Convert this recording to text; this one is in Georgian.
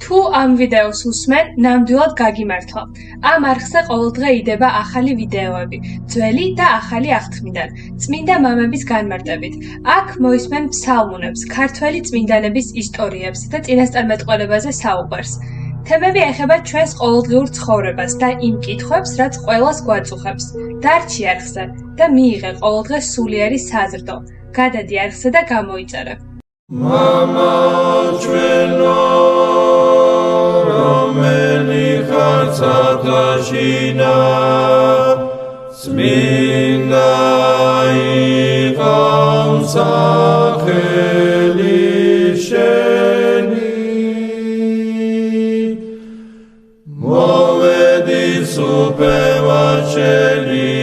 თუ ამ ვიდეოს უსმენ, ნამდვილად გაგიმართლა. ამ არხზე ყოველდღე იდება ახალი ვიდეოები, ძველი და ახალი აღთქმიდან, წმინდა მამების განმარტებით. აქ მოისმენ ფსალმუნებს, ქართველი წმინდანების ისტორიებს და წინასწარმეტყველებაზე საუბარს. თემები ეხება ჩვენს ყოველდღიურ ცხოვრებას და იმ კითხვებს, რაც ყველას გვაწუხებს. დარჩი არხზე და მიიღე ყოველდღე სულიერი საზრდო. გადადი არხზე და გამოიწერე. Mama ჩვენო რომელი ხარ ცათა წმინდა იყავ სახელი შენი მოვედი სუფევა შენი